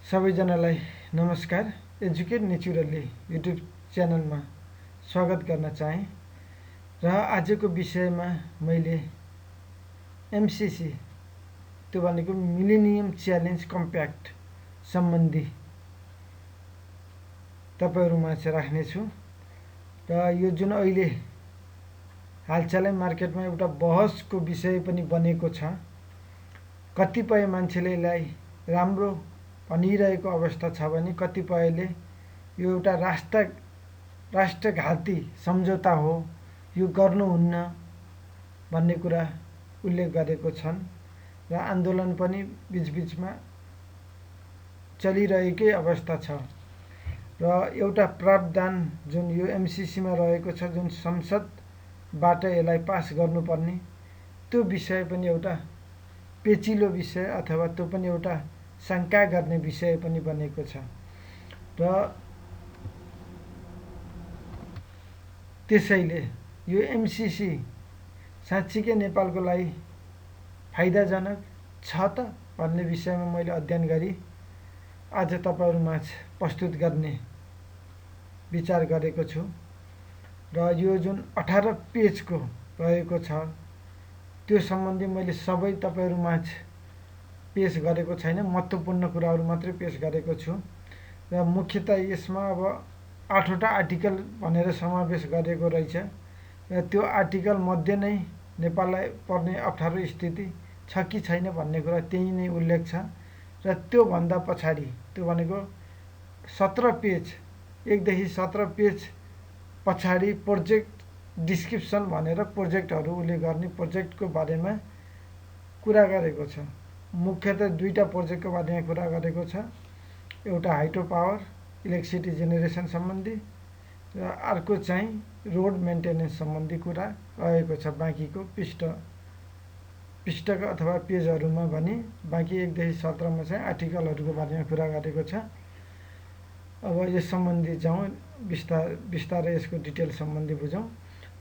सबैजनालाई नमस्कार। Educate naturally YouTube च्यानलमा स्वागत गर्न चाहे र आजको विषयमा मैले एमसीसी त्यो भनेको मिलेनियम च्यालेन्ज कम्प्याक्ट सम्बन्धी तपाईहरुमा चाहिँ राख्नेछु। र यो जुन अहिले हालचालै मार्केटमा एउटा बहसको विषय पनि बनेको छ। कतिपय मान्छेले यसलाई राम्रो भनिरहेको अवस्था छ भने कतिपयले यो एउटा राष्ट्रघाती सम्झौता हो, यो गर्नुहुन्न भन्ने कुरा उल्लेख गरेको छन् र आन्दोलन पनि बीचबीचमा चलिरहेकै अवस्था छ। र एउटा प्रावधान जुन यो एमसीसी मा रहेको छ, जुन संसदबाट यसलाई पास गर्नुपर्ने, त्यो विषय पनि एउटा पेचिलो विषय अथवा त्यो पनि एउटा शंका गर्ने विषय पनि बनेको छ। र त्यसैले यो एमसीसी साँच्चीकै नेपालको लागि फाइदाजनक छ त भन्ने विषयमा मैले अध्ययन गरी आज तपाईहरुमाझ प्रस्तुत गर्ने विचार गरेको छु। र यो जुन 18 पेजको रहेको छ त्यो सम्बन्धी मैले सबै तपाईहरुमाझ पेश गरेको छैन, महत्त्वपूर्ण कुराहरु मात्रै पेश गरेको छु। र मुख्यतः यसमा अब 8 वटा आर्टिकल भनेर समावेश गरेको रहेछ र त्यो आर्टिकल मध्ये नै नेपाललाई पर्ने अप्ठ्यारो स्थिति छ कि छैन भन्ने कुरा त्यही नै उल्लेख छ। र त्यो भन्दा पछाडी त्यो भनेको 17 पेज 1 देखि 17 पेज पछाडी प्रोजेक्ट डिस्क्रिप्सन भनेर प्रोजेक्टहरु उल्लेख गर्ने प्रोजेक्टको बारेमा कुरा गरेको छ। मुख्यतः दुईटा प्रोजेक्टको बारेमा कुरा गरेको छ। एउटा हाइड्रो पावर इलेक्ट्रिसिटी जेनेरेसन सम्बन्धी र अर्को चाहिँ रोड मेन्टेनेन्स सम्बन्धी कुरा रहेको छ। बाँकीको पृष्ठका अथवा पेजहरुमा भने बाँकी 1 देखि 17 मा चाहिँ आर्टिकलहरुको बारेमा कुरा गरेको छ। अब यस सम्बन्धी जाउँ, बिस्तारै यसको डिटेल सम्बन्धी बुझौँ।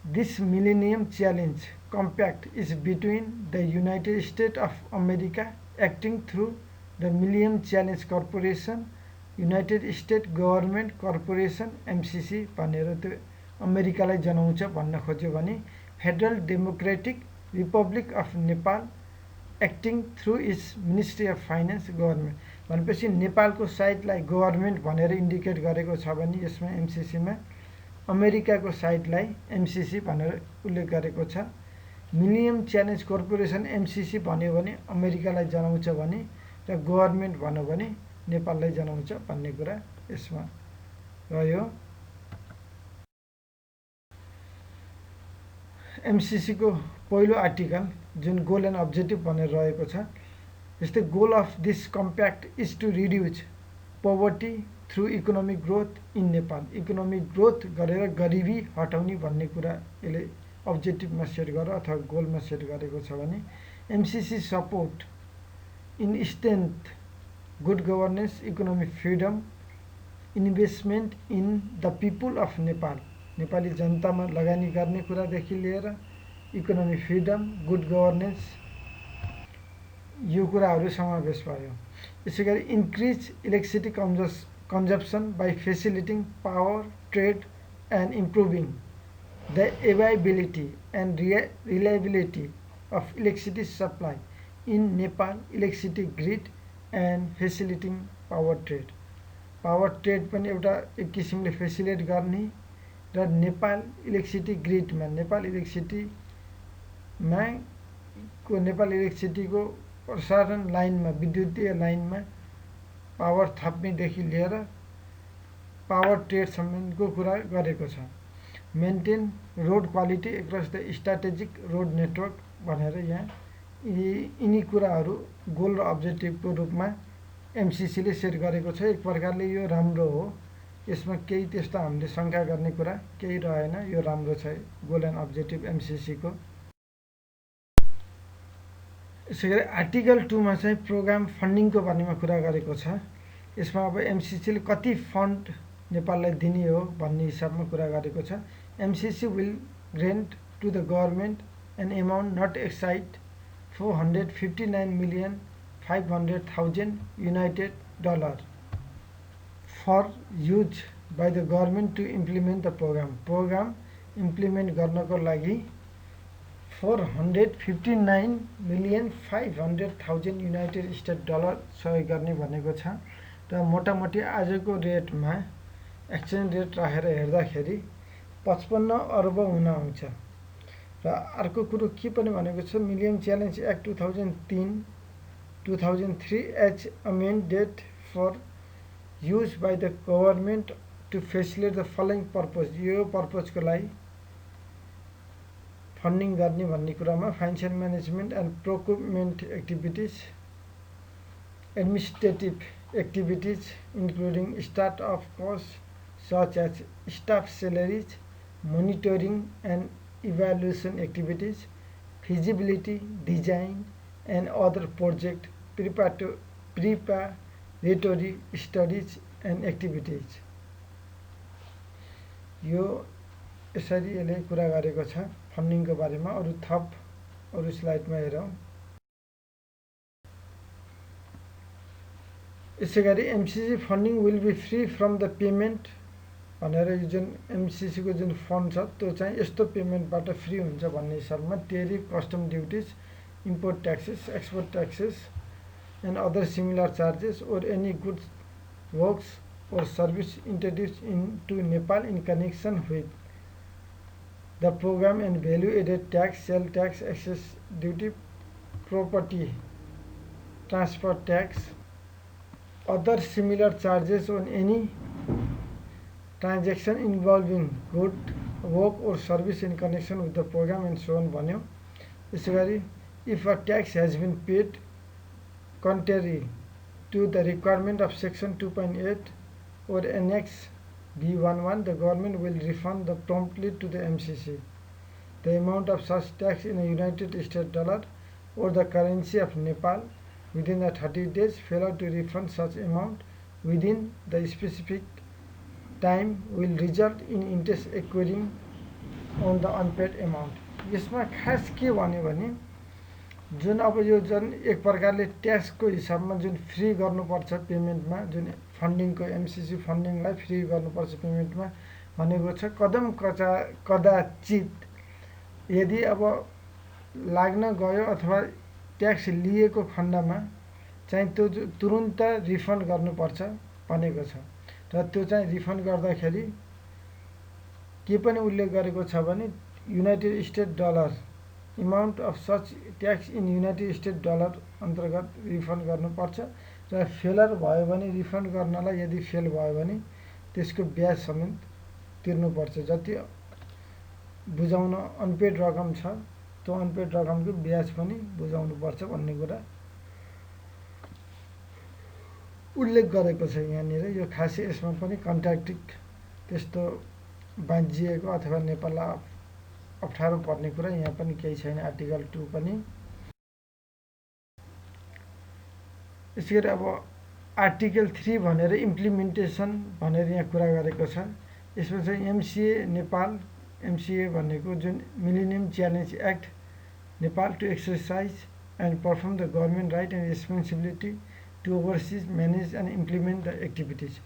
This Millennium Challenge Compact is between the United States of America acting through the Millennium Challenge Corporation, United States Government Corporation MCC भनेर त्यो अमेरिकालाई जनाउँछ भन्न खोज्यो भने federal democratic Republic of Nepal acting through it's ministry of finance government भनेपछि नेपालको साइडलाई government भनेर इन्डिकेट गरेको छ भने यसमा एमसीसी मा अमेरिकाको साइडलाई एमसीसी भनेर उल्लेख गरेको छ। मिलेनियम च्यालेन्ज कर्पोरेसन एमसीसी भन्यो भने अमेरिकालाई जनाउँछ भने र गभर्नमेन्ट भन्यो भने नेपाललाई जनाउँछ भन्ने कुरा यसमा रह्यो। एमसीसी को पहिलो आर्टिकल जुन गोल एन्ड अब्जेक्टिभ भनेर रहेको छ, जस्तै goal of this compact is to reduce poverty through economic growth in Nepal. Economic growth गरेर गरिबी हटाउने भन्ने कुरा यसले अब्जेक्टिभमा सेट गरेर अथवा गोलमा सेट गरेको छ भने MCC support in strength good governance economic freedom investment in the people of Nepal. Nepali जनतामा लगानी गर्ने कुरादेखि लिएर इकोनोमिक फ्रिडम गुड गभर्नेन्स यो कुराहरु समावेश भयो। यसैगरी increase electricity consumption by facilitating power trade and improving the availability and reliability of electricity supply in Nepal electricity grid and facilitating power trade। power trade पनि एउटा एक किसिमले फेसिलिटेट गर्ने र नेपाल इलेक्ट्रिसिटी ग्रिडमा नेपाल इलेक्ट्रिसिटी को प्रसारण लाइनमा विद्युतीय लाइनमा पावर थप्नेदेखि लिएर पावर ट्रेड सम्बन्धको कुरा गरेको छ। Maintain road quality across the strategic road network भनेर यहाँ यिनी कुराहरु गोल र अब्जेक्टिभको रूपमा एमसीसी ले सेट गरेको छ। एक प्रकारले यो राम्रो हो, यसमा केही त्यस्तो हामीले शंका गर्ने कुरा केही रहेन, यो राम्रो छ गोल एन्ड अब्जेक्टिभ एमसीसी को। यसैगरी आर्टिकल 2 मा चाहिँ प्रोग्राम फन्डिङको बारेमा कुरा गरेको छ। यसमा अब एमसीसी ले कति फन्ड नेपाललाई दिने हो भन्ने हिसाबमा कुरा गरेको छ। MCC will grant to the government an amount not exceed $459,500,000 United dollar for use by the government to implement the programme implement गर्नको लागि $459,500,000 युनाइटेड स्टेट डलर सहयोग गर्ने भनेको छ। र मोटामोटी आजको रेटमा एक्सचेन्ज रेट राखेर हेर्दाखेरि 55 अर्ब हुन आउँछ। र अर्को कुरो के पनि भनेको छ, millennium challenge act 2003 as amended for use by the government to facilitate the following purpose. यो पर्पजको लागि फन्डिङ गर्ने भन्ने कुरामा financial management and procurement activities, administrative activities including startup cost such as staff salaries, monitoring and evaluation activities, feasibility, design and other project preparatory studies and activities। यो यसरी यसले कुरा गरेको छ फन्डिङको बारेमा। अरू स्लाइडमा हेरौँ। यसैगरी MCC funding will be free from the payment भनेर यो जुन एमसीसी को जुन फन्ड छ त्यो चाहिँ यस्तो पेमेन्टबाट फ्री हुन्छ भन्ने हिसाबमा tariff, custom duties, import taxes, export taxes and other similar charges or any goods, works or service introduce into Nepal in connection with the programme and value added tax, sale tax, excise duty, property transfer tax, other similar charges on any transaction involving good, work or service in connection with the program and so on भन्यो। यसैगरी if a tax has been paid contrary to the requirement of section 2.8 or annex B11, the government will refund the promptly to the MCC the amount of such tax in a United States dollar or the currency of Nepal within the 30 days. Failure to refund such amount within the specific time will result in interest accruing on the unpaid amount। यसमा खास के भन्यो भने जुन अब यो जुन एक प्रकारले ट्याक्सको हिसाबमा जुन फ्री गर्नुपर्छ पेमेन्टमा, जुन फन्डिङको एमसीसी फन्डिङलाई फ्री गर्नुपर्छ पेमेन्टमा भनेको छ। कदाचित यदि अब लाग्न गयो अथवा ट्याक्स लिएको खण्डमा चाहिँ त्यो तुरुन्त रिफन्ड गर्नुपर्छ भनेको छ। र त्यो चाहिँ रिफन्ड गर्दाखेरि के पनि उल्लेख गरेको छ भने United state dollar amount of such tax in United state dollar अन्तर्गत रिफन्ड गर्नुपर्छ। र फेलर भयो भने रिफन्ड गर्नलाई यदि फेल भयो भने त्यसको ब्याज समेत तिर्नुपर्छ। जति बुझाउन अनपेड रकम छ त्यो अनपेड रकमको ब्याज पनि बुझाउनुपर्छ भन्ने कुरा उल्लेख गरेको छ यहाँनिर। यो खासै यसमा पनि कन्ट्राक्टिक त्यस्तो बाँझिएको अथवा नेपाललाई अप्ठ्यारो पर्ने कुरा यहाँ पनि केही छैन। आर्टिकल 2 पनि यसैगरी अब आर्टिकल 3 भनेर इम्प्लिमेन्टेसन भनेर यहाँ कुरा गरेको छ। यसमा चाहिँ एमसिए नेपाल, एमसिए भनेको जुन millennium challenge act Nepal to exercise and perform the government right and responsibility to oversee, manage and implement the activities.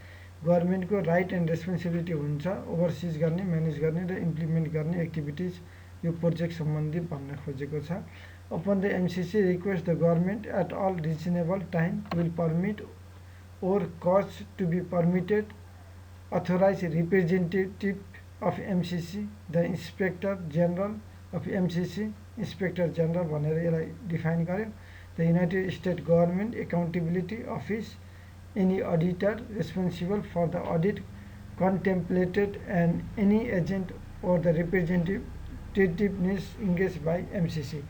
गभर्मेन्टको राइट एन्ड रेस्पोन्सिबिलिटी हुन्छ ओभरसिज गर्ने, म्यानेज गर्ने र इम्प्लिमेन्ट गर्ने एक्टिभिटिज यो प्रोजेक्ट सम्बन्धी भन्न खोजेको छ। Upon the MCC request the government at all reasonable time will permit or cause to be permitted authorized representative of MCC, the Inspector General of MCC, Inspector General भनेर यसलाई define गर्यो। The United States Government Accountability Office, any auditor responsible for the audit contemplated and any agent or the representativeness engaged by MCC।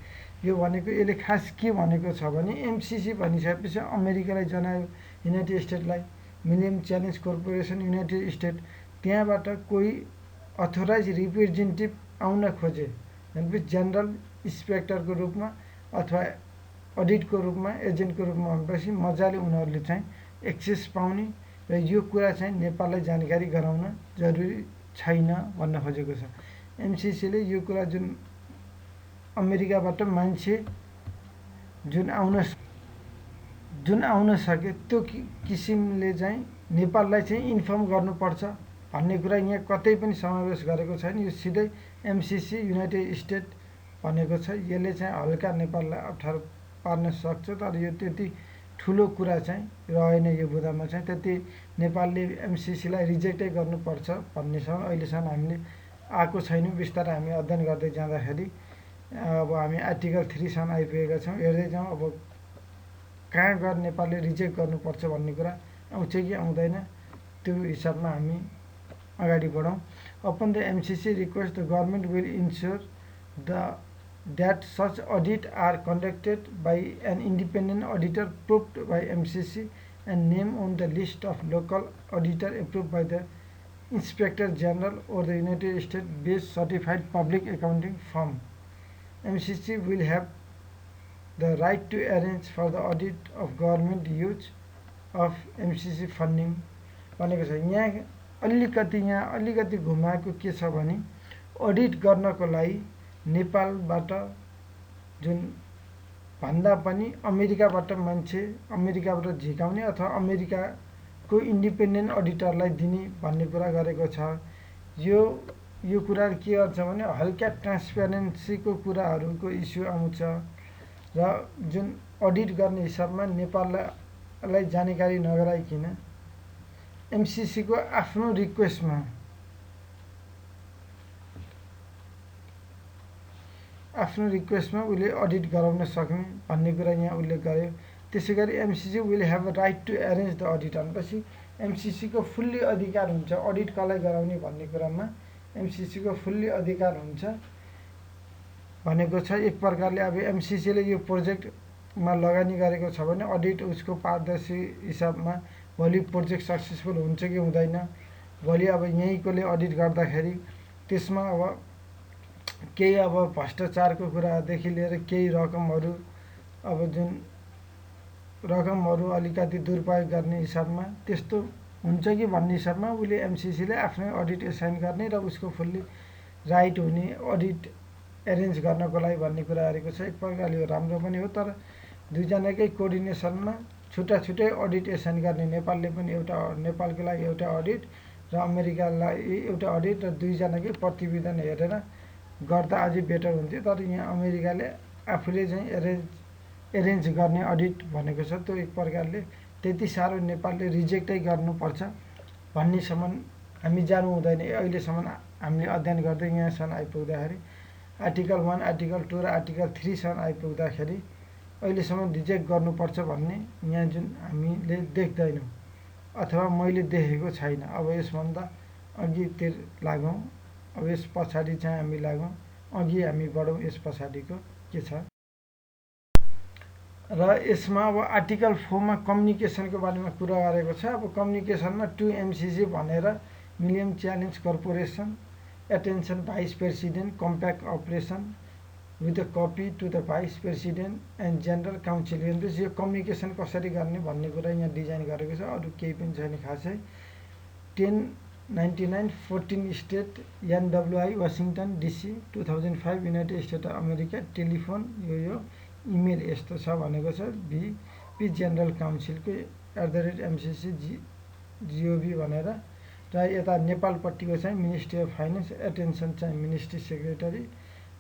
यो भनेको यसले खास के भनेको छ भने एमसीसी भनिसकेपछि अमेरिकालाई जनायो, युनाइटेड स्टेटलाई, millennium challenge corporation united state, त्यहाँबाट कोही अथोराइज रिप्रेजेन्टेटिभ आउन खोजे भनेपछि जेनरल इन्सपेक्टरको रूपमा अथवा अडिटको रूपमा, एजेन्टको रूपमा भनेपछि मजाले उनीहरूले चाहिँ एक्सेस पाउने र यो कुरा चाहिँ नेपाललाई जानकारी गराउन जरुरी छैन भन्न खोजेको छ। एमसीसीले यो कुरा जुन अमेरिकाबाट मान्छे जुन आउन सके त्यो किसिमले चाहिँ नेपाललाई चाहिँ इन्फर्म गर्नुपर्छ भन्ने कुरा यहाँ कतै पनि समावेश गरेको छैन। यो सिधै एमसिसी युनाइटेड स्टेट भनेको छ। यसले चाहिँ हल्का नेपाललाई अप्ठ्यारो पार्न सक्छ, तर यो त्यति ठुलो कुरा चाहिँ रहेन। यो बुँदामा चाहिँ त्यति नेपालले एमसिसीलाई रिजेक्टै गर्नुपर्छ भन्नेसम्म अहिलेसम्म हामीले आएको छैनौँ। बिस्तारै हामी अध्ययन गर्दै जाँदाखेरि अब हामी आर्टिकल 3 सम्म आइपुगेका छौँ। हेर्दै जाउँ अब कहाँ गएर नेपालले रिजेक्ट गर्नुपर्छ भन्ने कुरा आउँछ कि आउँदैन, त्यो हिसाबमा हामी अगाडि बढौँ। Upon the MCC request the government will ensure that such audit are conducted by an independent auditor approved by MCC and named on the list of local auditor approved by the Inspector General or the United States based certified public accounting firm. MCC will have the right to arrange for the audit of government use of MCC funding भनेको छ। यहाँ अलिकति घुमाएको के छ भने audit गर्नको लागि नेपालबाट जुन भन्दा पनि अमेरिकाबाट मान्छे अमेरिकाबाट झिकाउने अथवा अमेरिकाको इन्डिपेन्डेन्ट अडिटरलाई दिने भन्ने कुरा गरेको छ। यो कुरा के गर्छ भने हल्का ट्रान्सपेरेन्सीको कुराहरूको इस्यु आउँछ र जुन अडिट गर्ने हिसाबमा नेपाललाई जानकारी नगराइकन एमसिसीको आफ्नो रिक्वेस्टमा उसले अडिट गराउन सक्ने भन्ने कुरा यहाँ उल्लेख गर्यो। त्यसै गरी MCC will have a right to arrange the audit भनेपछि एमसिसीको फुल्ली अधिकार हुन्छ अडिट कसलाई गराउने भन्ने कुरामा एमसिसीको फुल्ली अधिकार हुन्छ भनेको छ। एक प्रकारले अब एमसिसीले यो प्रोजेक्टमा लगानी गरेको छ भने अडिट उसको पारदर्शी हिसाबमा भोलि प्रोजेक्ट सक्सेसफुल हुन्छ कि हुँदैन, भोलि अब यहीँकोले अडिट गर्दाखेरि त्यसमा अब केही अब भ्रष्टाचारको कुरादेखि लिएर केही रकमहरू अब जुन रकमहरू अलिकति दुरुपयोग गर्ने हिसाबमा त्यस्तो हुन्छ कि भन्ने हिसाबमा उसले एमसिसीले आफ्नै अडिट एसाइन गर्ने र उसको फुल्ली राइट हुने अडिट एरेन्ज गर्नको लागि भन्ने कुरा गरेको छ। एक प्रकारले यो राम्रो पनि हो, तर दुईजनाकै कोअर्डिनेसनमा छुट्टा छुट्टै अडिट एसाइन गर्ने नेपालले पनि नेपालको लागि एउटा अडिट र अमेरिकालाई एउटा अडिट र दुईजनाकै प्रतिवेदन हेरेर गर्दा अझै बेटर हुन्थ्यो। तर यहाँ अमेरिकाले आफूले चाहिँ एरेन्ज गर्ने अडिट भनेको छ। त्यो एक प्रकारले त्यति साह्रो नेपालले रिजेक्टै गर्नुपर्छ भन्नेसम्म हामी जानु हुँदैन। अहिलेसम्म हामीले अध्ययन गर्दै यहाँसम्म आइपुग्दाखेरि आर्टिकल 1, आर्टिकल 2 र आर्टिकल 3 सम्म आइपुग्दाखेरि अहिलेसम्म रिजेक्ट गर्नुपर्छ भन्ने यहाँ जुन हामीले देख्दैनौँ अथवा मैले देखेको छैन। अब यसभन्दा अघितिर लागौँ, अब यस पछाडि चाहिँ हामी लागौँ, अघि हामी बढौँ यस पछाडिको के छ र यसमा अब आर्टिकल 4 मा कम्युनिकेसनको बारेमा कुरा गरेको छ। अब कम्युनिकेसनमा टु एमसिसी भनेर millennium challenge corporation attention vice president compact operation with a copy to the vice president and general council. हेर्नुहोस् यो कम्युनिकेसन कसरी गर्ने भन्ने कुरा यहाँ डिजाइन गरेको छ, अरू केही पनि छैन खासै। 1099 14 state NWI Washington DC 2005 united state of America telephone यो इमेल यस्तो छ भनेको छ भिपी जेनरल काउन्सिलको @MCC.gov भनेर र यता नेपालपट्टिको चाहिँ मिनिस्ट्री अफ फाइनेन्स एटेन्सन चाहिँ ministry secretary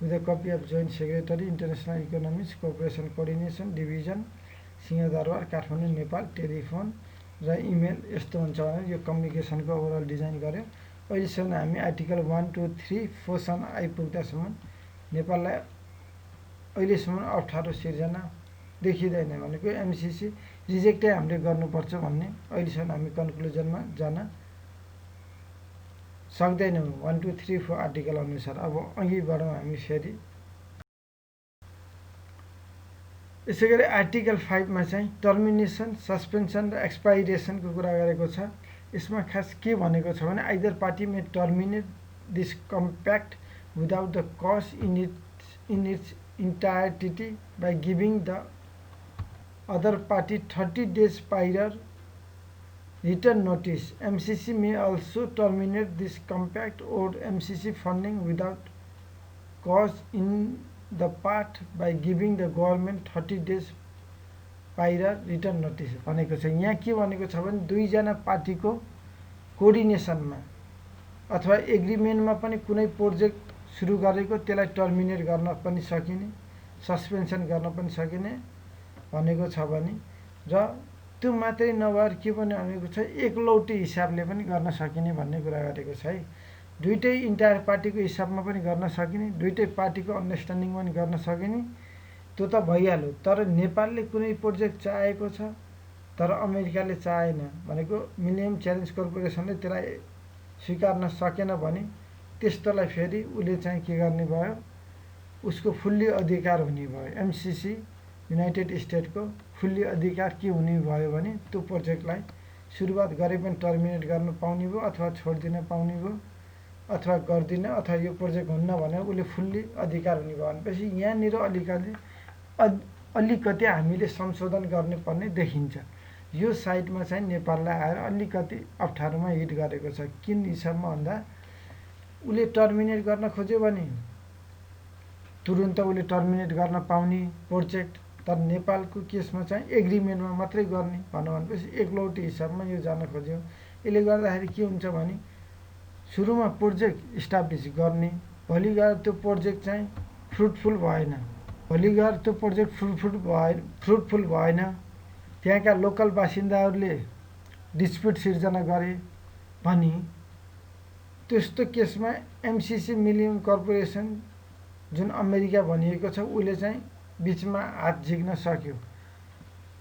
with a copy of joint secretary international economics cooperation coordination division Singha Durbar Kathmandu Nepal telephone र इमेल यस्तो हुन्छ भने यो कम्युनिकेसनको ओभरअल डिजाइन गर्यो। अहिलेसम्म हामी आर्टिकल 1, 2, 3, 4 सम्म आइपुग्दासम्म नेपाललाई अहिलेसम्म अप्ठ्यारो सिर्जना देखिँदैन भनेको एमसिसी रिजेक्टै हामीले गर्नुपर्छ भन्ने अहिलेसम्म हामी कन्क्लुजनमा जान सक्दैनौँ 1, 2, 3, 4 आर्टिकल अनुसार। अब अघि बढौँ हामी फेरि। यसै गरी आर्टिकल 5 मा चाहिँ टर्मिनेसन सस्पेन्सन र एक्सपाइरेसनको कुरा गरेको छ। यसमा खास के भनेको छ भने either party may terminate this compact without the cause in its entirety by giving the other party 30 days prior written notice. MCC may also terminate this compact or MCC funding without cause in the part by giving the government 30 days बाहिर return notice भनेको छ। यहाँ के भनेको छ भने दुईजना पार्टीको कोअर्डिनेसनमा अथवा एग्रिमेन्टमा पनि कुनै प्रोजेक्ट सुरु गरेको त्यसलाई टर्मिनेट गर्न पनि सकिने, सस्पेन्सन गर्न पनि सकिने भनेको छ भने, र त्यो मात्रै नभएर के पनि भनेको छ एकलौटी हिसाबले पनि गर्न सकिने भन्ने कुरा गरेको छ है। दुईटै इन्टायर पार्टीको हिसाबमा पनि गर्न सकिने, दुईटै पार्टीको अन्डरस्ट्यान्डिङ पनि गर्न सकिने, त्यो त भइहाल्यो। तर नेपालले कुनै प्रोजेक्ट चाहेको छ तर अमेरिकाले चाहेन भनेको मिलेनियम च्यालेन्ज कर्पोरेसनले त्यसलाई स्वीकार्न सकेन भने त्यस्तोलाई फेरि उसले चाहिँ के गर्ने भयो, उसको फुल्ली अधिकार हुने भयो। एमसिसी युनाइटेड स्टेटको फुल्ली अधिकार के हुने भयो भने त्यो प्रोजेक्टलाई सुरुवात गरे पनि टर्मिनेट गर्न पाउने भयो अथवा छोडिदिन पाउने भयो अथवा गर्दिन अथवा यो प्रोजेक्ट हुन्न भनेर उसले फुल्ली अधिकार हुने भयो। भनेपछि यहाँनिर अलिकति हामीले संशोधन गर्नुपर्ने देखिन्छ। यो साइडमा चाहिँ नेपाललाई आएर अलिकति अप्ठ्यारोमा हिट गरेको छ। किन हिसाबमा भन्दा उसले टर्मिनेट गर्न खोज्यो भने तुरुन्त उसले टर्मिनेट गर्न पाउने प्रोजेक्ट, तर नेपालको केसमा चाहिँ एग्रिमेन्टमा मात्रै गर्ने भनेपछि एकलौटी हिसाबमा यो जान खोज्यो। यसले गर्दाखेरि के हुन्छ भने सुरुमा प्रोजेक्ट इस्टाब्लिस गर्ने, भोलि गएर त्यो प्रोजेक्ट चाहिँ फ्रुटफुल भएन, भोलि गएर त्यो प्रोजेक्ट फ्रुटफुल भएन, त्यहाँका लोकल बासिन्दाहरूले डिस्प्युट सिर्जना गरे भने त्यस्तो केसमा एमसिसी मिलिनियम कर्पोरेसन जुन अमेरिका भनिएको छ उसले चाहिँ बिचमा हात झिक्न सक्यो।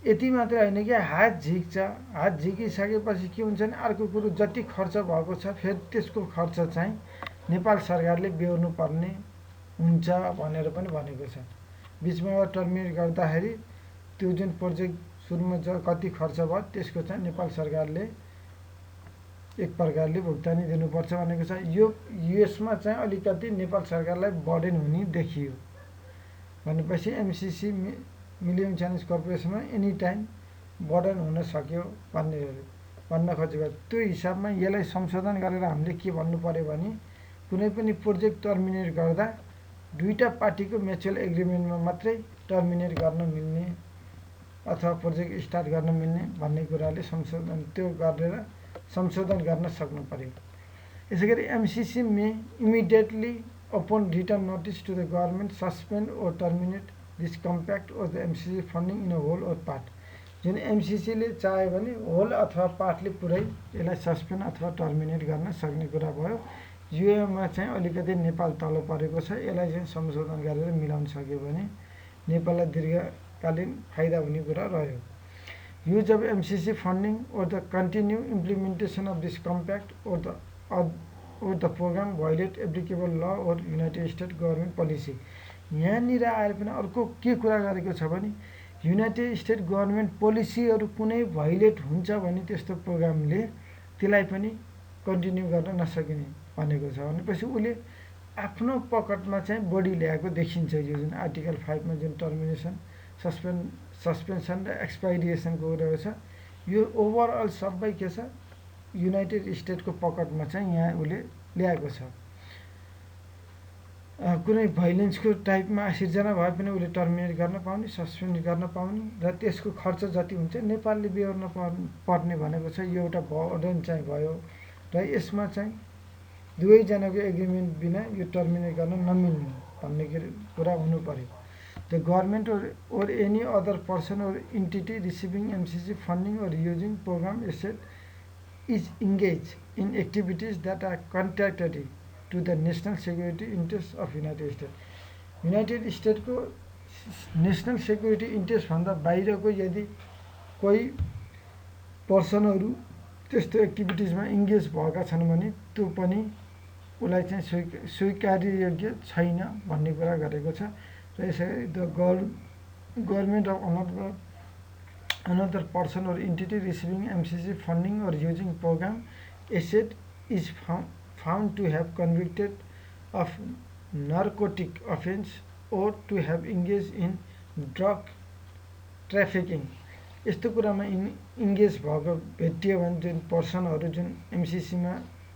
यति मात्रै होइन कि हात झिक्छ, हात झिकिसकेपछि के हुन्छ भने अर्को कुरो जति खर्च भएको छ फेरि त्यसको खर्च चाहिँ नेपाल सरकारले बेहोर्नु पर्ने हुन्छ भनेर पनि भनेको छ। बिचमा टर्मिनेट गर्दाखेरि त्यो जुन प्रोजेक्ट सुरुमा कति खर्च भयो त्यसको चाहिँ नेपाल सरकारले एक प्रकारले भुक्तानी दिनुपर्छ भनेको छ। यो यसमा चाहिँ अलिकति नेपाल सरकारलाई बर्डन हुने देखियो। भनेपछि एमसिसी मिलिनियम च्यालेन्ज कर्पोरेसनमा एनी टाइम बर्डन हुन सक्यो भन्न खोजेको। त्यो हिसाबमा यसलाई संशोधन गरेर हामीले के भन्नु पर्यो भने कुनै पनि प्रोजेक्ट टर्मिनेट गर्दा दुईटा पार्टीको म्युचुअल एग्रिमेन्टमा मात्रै टर्मिनेट गर्न मिल्ने अथवा प्रोजेक्ट स्टार्ट गर्न मिल्ने भन्ने कुराले संशोधन गर्न सक्नु पर्यो। यसै गरी MCC may immediately upon return notice to the government suspend or terminate this compact or the MCC funding in a whole or part. जुन एमसिसीले चाह्यो भने होल अथवा पार्टले पुरै यसलाई सस्पेन्ड अथवा टर्मिनेट गर्न सक्ने कुरा भयो। योमा चाहिँ अलिकति नेपाल तल परेको छ। यसलाई चाहिँ संशोधन गरेर मिलाउन सक्यो भने नेपाललाई दीर्घकालीन फाइदा हुने कुरा रह्यो। Use of MCC funding or the continued implementation of this compact or the program violate applicable law or United States government policy। यहाँनिर आएर पनि अर्को के कुरा गरेको छ भने युनाइटेड स्टेट गभर्नमेन्ट पोलिसीहरू कुनै भाइलेट हुन्छ भने त्यस्तो प्रोग्रामले त्यसलाई पनि कन्टिन्यू गर्न नसकिने भनेको छ। भनेपछि उसले आफ्नो पकटमा चाहिँ बढी ल्याएको देखिन्छ। यो जुन आर्टिकल 5 मा जुन टर्मिनेसन सस्पेन्सन र एक्सपाइरिएसनको कुरा छ यो ओभरअल सबै के छ युनाइटेड स्टेटको पकटमा चाहिँ यहाँ उसले ल्याएको छ। कुनै भाइलेन्सको टाइपमा सिर्जना भए पनि उसले टर्मिनेट गर्न पाउने, सस्पेन्ड गर्न पाउने र त्यसको खर्च जति हुन्छ नेपालले बेहोर्न पर्ने भनेको छ। यो एउटा बर्डन चाहिँ भयो र यसमा चाहिँ दुवैजनाको एग्रिमेन्ट बिना यो टर्मिनेट गर्न नमिल्ने भन्ने कुरा हुनु पर्यो। The government or any other person or entity receiving MCC funding or using program asset is engaged in activities that are contrary to the national security interests of United States। United States को national security interest भन्दा बाहिरको यदि कोही पर्सनहरू त्यस्तो एक्टिभिटिजमा engage भएका छन् भने त्यो पनि उसलाई चाहिँ स्वीकार्ययोग्य छैन भन्ने कुरा गरेको छ। The government of another person or entity receiving MCC funding or using program asset is found to have convicted of narcotic offense or to have engaged in drug trafficking। यस्तो कुरामा इन्गेज भएको भेटियो भने जुन पर्सनहरू जुन एमसिसीमा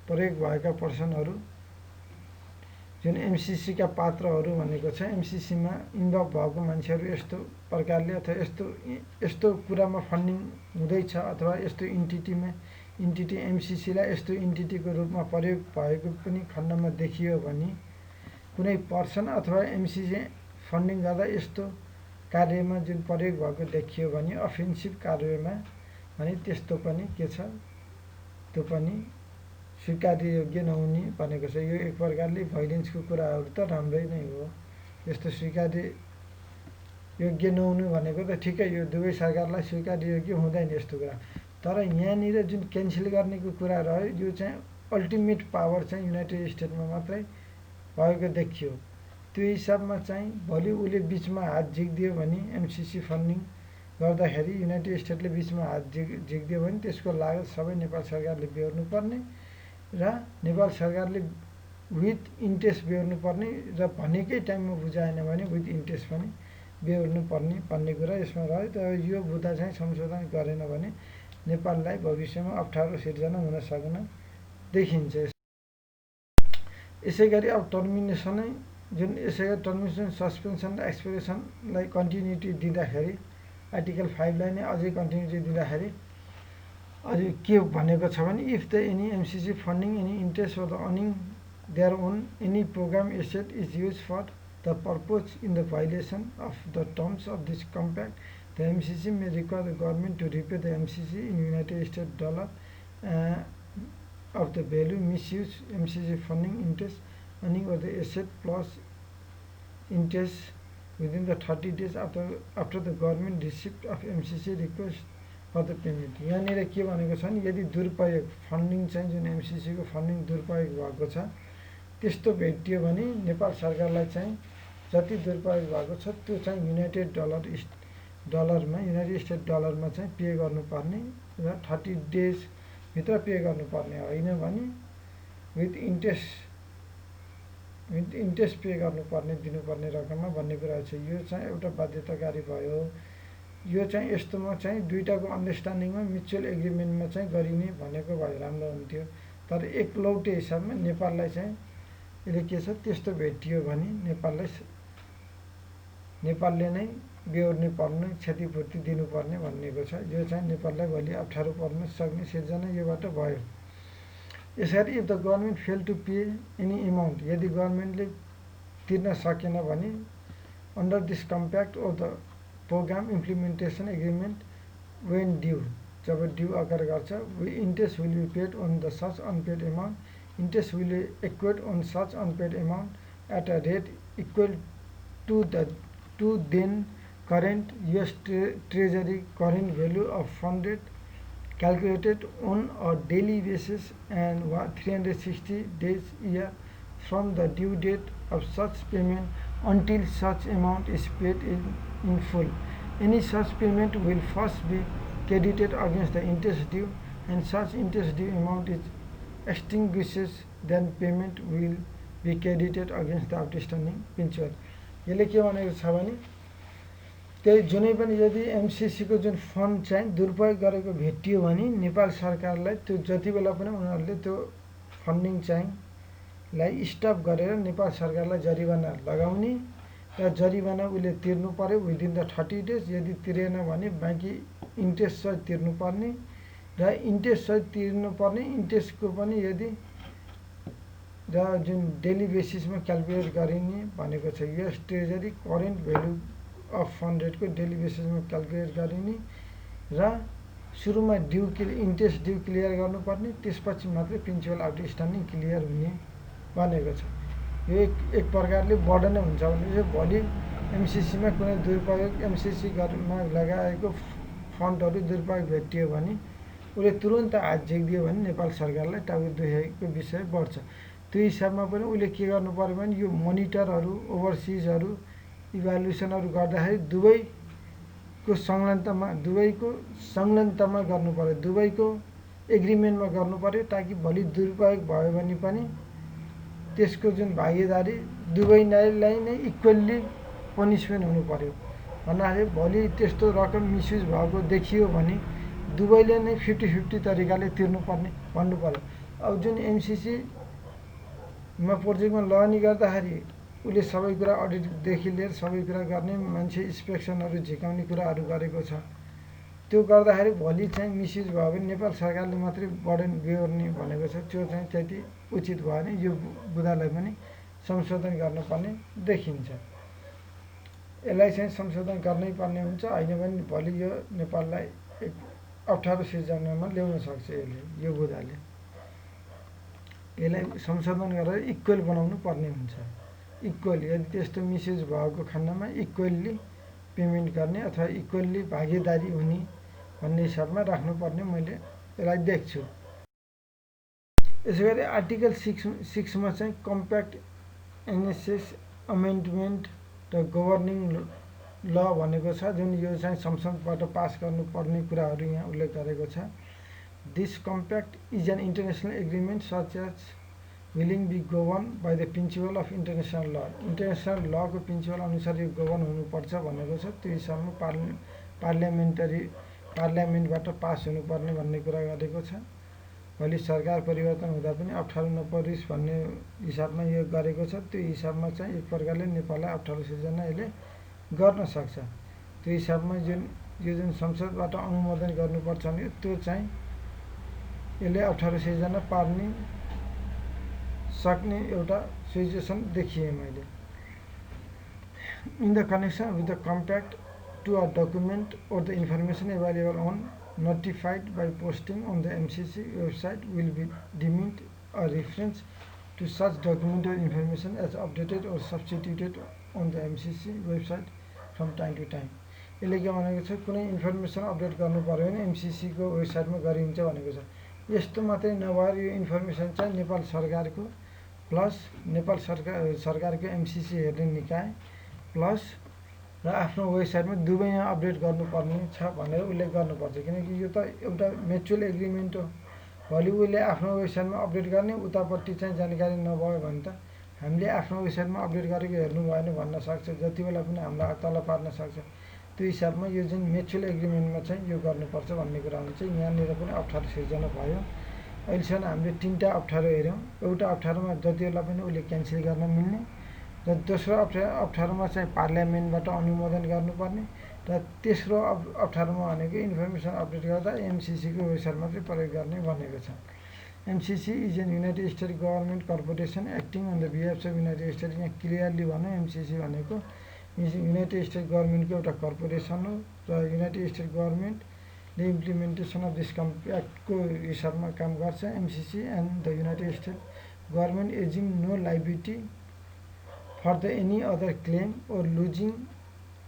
प्रयोग भएका पर्सनहरू जुन एमसिसीका पात्रहरू भनेको छ एमसिसीमा इन्भल्भ भएको मान्छेहरू यस्तो प्रकारले अथवा यस्तो कुरामा फन्डिङ हुँदैछ अथवा यस्तो इन्टिटी एमसिसीलाई यस्तो इन्टिटीको रूपमा प्रयोग भएको पनि खण्डमा देखियो भने कुनै पर्सन अथवा एमसिसी फन्डिङ गर्दा यस्तो कार्यमा जुन प्रयोग भएको देखियो भने अफेन्सिभ कार्यमा भने त्यस्तो पनि के छ, त्यो पनि स्वीकार्ययोग्य नहुने भनेको छ। यो एक प्रकारले भाइलेन्सको कुराहरू त राम्रै नै हो, यस्तो स्वीकार्ययोग्य नहुनु भनेको त ठिकै, यो दुवै सरकारलाई स्वीकार्ययोग्य हुँदैन यस्तो कुरा। तर यहाँनिर जुन क्यान्सल गर्नेको कुरा रह्यो यो चाहिँ अल्टिमेट पावर चाहिँ युनाइटेड स्टेट्समा मात्रै भएको देखियो। त्यो हिसाबमा चाहिँ भोलि उसले बिचमा हात झिक्दियो भने एमसिसी फन्डिङ गर्दाखेरि युनाइटेड स्टेट्सले बिचमा हात झिक्दियो भने त्यसको लागत सबै नेपाल सरकारले बेहोर्नु पर्ने र नेपाल सरकारले विथ इन्ट्रेस्ट बेहोर्नु पर्ने र भनेकै टाइममा बुझाएन भने विथ इन्ट्रेस्ट पनि बेहोर्नु पर्ने भन्ने कुरा यसमा रह्यो। तर यो बुँदा चाहिँ संशोधन गरेन भने नेपाललाई भविष्यमा अप्ठ्यारो सिर्जना हुन सक्न देखिन्छ। यसै गरी अब टर्मिनेसनै जुन यसै गरी टर्मिनेसन सस्पेन्सन र एक्सपिरेसनलाई कन्टिन्युटी दिँदाखेरि आर्टिकल 5लाई नै अझै कन्टिन्युटी दिँदाखेरि अझै के भनेको छ भने if the any MCC funding any interest for the earning their own any programme asset is use for the purpose in the violation of the terms of this compact the MCC may require the government to repay the MCC in United States dollar of the value misuse MCC funding interest earning or the asset plus interest within the 30 days after the government receipt of MCC request for the payment। यहाँनिर के भनेको छ भने यदि दुरुपयोग funding चाहिँ जुन MCC को फन्डिङ दुरुपयोग भएको छ त्यस्तो भेटियो भने नेपाल सरकारलाई चाहिँ जति दुरुपयोग भएको छ त्यो चाहिँ युनाइटेड स्टेट डलरमा चाहिँ पे गर्नुपर्ने र 30 डेज भित्र पे गर्नुपर्ने होइन भने विथ इन्ट्रेस्ट पे गर्नुपर्ने दिनुपर्ने रकममा भन्ने कुरा छ। यो चाहिँ एउटा बाध्यताकारी भयो। यो चाहिँ यस्तोमा चाहिँ दुईटाको अन्डरस्ट्यान्डिङमा म्युचुअल एग्रिमेन्टमा चाहिँ गरिने भनेको भए राम्रो हुन्थ्यो। तर एकलौटे हिसाबमा नेपाललाई चाहिँ यसले के छ त्यस्तो भेटियो भने नेपालले नै बेहोर्नु पर्ने क्षतिपूर्ति दिनुपर्ने भन्नेको छ। यो चाहिँ नेपाललाई भोलि अप्ठ्यारो पर्न सक्ने सिर्जना योबाट भयो। यसरी if the government fail to pay any amount यदि गभर्मेन्टले तिर्न सकेन भने under this compact of the programme implementation agreement when due जब ड्यू अकर गर्छ interest will be paid on the such unpaid amount interest will equate on such unpaid amount at a rate equal to then current US Treasury current value of funded calculated on a daily basis and 360 days year from the due date of such payment until such amount is paid in full. Any such payment will first be credited against the interest due and such interest due amount is extinguishes then payment will be credited against the outstanding principal। यसले के भनेको छ भने त्यही जुनै पनि यदि MCC को जुन फन्ड चाहिँ दुरुपयोग गरेको भेटियो भने नेपाल सरकारलाई त्यो जति बेला पनि उनीहरूले त्यो फन्डिङ चाहिँ लाई स्टप गरेर नेपाल सरकारलाई जरिवाना लगाउने र जरिवाना उसले तिर्नु पर्यो विदिन द 30 डेज यदि तिरेन भने बाँकी इन्ट्रेस्ट सहित तिर्नुपर्ने र इन्ट्रेस्ट सहित तिर्नुपर्ने इन्ट्रेस्टको पनि यदि र जुन डेली बेसिसमा क्याल्कुलेट गरिने भनेको छ US treasury current value of funded को डेली बेसिसमा क्याल्कुलेट गरिने र सुरुमा इन्ट्रेस्ट ड्यू क्लियर गर्नुपर्ने त्यसपछि मात्रै प्रिन्सिपल आउटस्ट्यान्डिङ क्लियर हुने भनेको छ। यो एक प्रकारले बर्डन हुन्छ भने भोलि एमसिसीमा कुनै दुरुपयोग एमसिसीमा लगाएको फन्डहरू दुरुपयोग भेटियो भने उसले तुरुन्त हात झिक्दियो भने नेपाल सरकारलाई टाउको दुखेको विषय बढ्छ। त्यो हिसाबमा पनि उसले के गर्नु पर्यो भने यो मोनिटरहरू ओभरसिजहरू इभ्यालुएसनहरू गर्दाखेरि दुवैको संलग्नतामा गर्नु पर्यो, दुवैको एग्रिमेन्टमा गर्नु पर्यो ताकि भोलि दुरुपयोग भयो भने पनि त्यसको जुन भागीदारी दुवैलाई नै इक्वल्ली पनिसमेन्ट हुनु पर्यो। भन्नाले भोलि त्यस्तो रकम मिसयुज भएको देखियो भने दुवैले नै 50-50 तरिकाले तिर्नुपर्ने भन्नु पर्यो। अब जुन एमसिसीमा प्रोजेक्टमा लगानी गर्दाखेरि उसले सबै कुरा अडिटदेखि लिएर सबै कुरा गर्ने, मान्छे इन्सपेक्सनहरू झिकाउने कुराहरू गरेको छ। त्यो गर्दाखेरि भोलि चाहिँ मिसयुज भयो भने नेपाल सरकारले मात्रै बर्डन बेहोर्ने भनेको छ। त्यो चाहिँ त्यति उचित भएन। यो बुँदालाई पनि संशोधन गर्नुपर्ने देखिन्छ। यसलाई चाहिँ संशोधन गर्नै पर्ने हुन्छ। होइन भने भोलि यो नेपाललाई एक अप्ठ्यारो सिर्जनामा ल्याउन सक्छ। यो बुँदाले यसलाई संशोधन गरेर इक्वल बनाउनु पर्ने हुन्छ। इक्वल, यदि त्यस्तो मिसयुज भएको खण्डमा इक्वल्ली पेमेन्ट गर्ने अथवा इक्वल्ली भागीदारी हुने भन्ने हिसाबमा राख्नुपर्ने मैले यसलाई देख्छु। यसै गरी आर्टिकल 6 चाहिँ कम्प्याक्ट एनेक्सेस अमेन्डमेन्ट र गभर्निङ ल भनेको छ, जुन यो चाहिँ संसदबाट पास गर्नुपर्ने कुराहरू यहाँ उल्लेख गरेको छ। This compact is an international agreement such as willing be govern by the principle of international law. International लको प्रिन्सिपल अनुसार यो गभर्न हुनुपर्छ भनेको छ। त्यो हिसाबमा पार्लियामेन्टबाट पास हुनुपर्ने भन्ने कुरा गरेको छ। भोलि सरकार परिवर्तन हुँदा पनि अप्ठ्यारो नपरोस् भन्ने हिसाबमा यो गरेको छ। त्यो हिसाबमा चाहिँ एक प्रकारले नेपाललाई अप्ठ्यारो सिर्जना यसले गर्न सक्छ। त्यो हिसाबमा यो जुन संसदबाट अनुमोदन गर्नुपर्छ भने त्यो चाहिँ यसले अप्ठ्यारो सिर्जना पार्ने सक्ने एउटा सिचुएसन देखिए मैले। In the connection with the compact to a document or the information available on notified by posting on the MCC website will be deemed a reference to such document or information as updated or substituted on the MCC website from time to time. यसले के भनेको छ, कुनै information update गर्नु पर्यो भने MCC को वेबसाइटमा गरिन्छ भनेको छ। यस्तो मात्रै नभएर यो इन्फर्मेसन चाहिँ नेपाल सरकारको प्लस नेपाल सरकारको MCC हेर्ने निकाय प्लस र आफ्नो वेबसाइटमा दुवैमा अपडेट गर्नुपर्ने छ भनेर उल्लेख गर्नुपर्छ। किनकि यो त एउटा म्युचुअल एग्रिमेन्ट हो। भोलि उसले आफ्नो वेबसाइटमा अपडेट गर्ने, उतापट्टि चाहिँ जानकारी नभयो भने त हामीले आफ्नो वेबसाइटमा अपडेट गरेको हेर्नु भएन भन्न सक्छ, जति बेला पनि हामीलाई तल पार्न सक्छ। त्यो हिसाबमा यो जुन म्युचुअल एग्रिमेन्टमा चाहिँ यो गर्नुपर्छ भन्ने कुरा हुन्छ। यहाँनिर पनि अप्ठ्यारो सिर्जना भयो। अहिलेसम्म हामीले 3टा अप्ठ्यारो हेऱ्यौँ। एउटा अप्ठ्यारोमा जति बेला पनि उसले क्यान्सल गर्न मिल्ने, र दोस्रो अप्ठ्यारोमा चाहिँ पार्लियामेन्टबाट अनुमोदन गर्नुपर्ने, र तेस्रो अप्ठ्यारोमा भनेको इन्फर्मेसन अपडेट गर्दा MCCको वेबसाइटमा चाहिँ प्रयोग गर्ने भनेको छ। MCC is an United State government corporation acting on the behalf of United State. यहाँ क्लियरली भनौँ, MCC भनेको युनाइटेड स्टेट गभर्मेन्टको एउटा कर्पोरेसन हो र युनाइटेड स्टेट गभर्मेन्टले इम्प्लिमेन्टेसन अफ दिस कम्प्याक्टको हिसाबमा काम गर्छ। MCC and the United State government ageing no liability for the any other claim or losing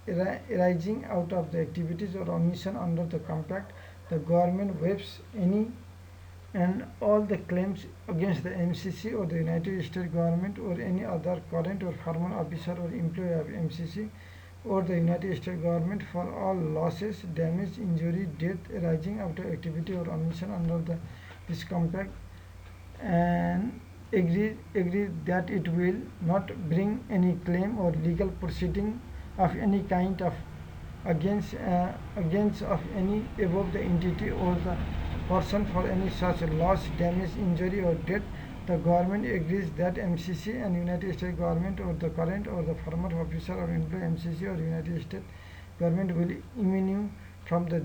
arising out of the activities or omission under the compact. The government waives any and all the claims against the MCC or the United States government or any other current or former officer or employee of MCC or the United States government for all losses, damage, injury, death arising out of activity or omission under this compact, and agree that it will not bring any claim or legal proceeding of any kind of against of any above the entity or the person for any such loss, damage, injury or death. The government agrees that MCC and United States government or the current or the former officer or employee MCC or United States government will immune from the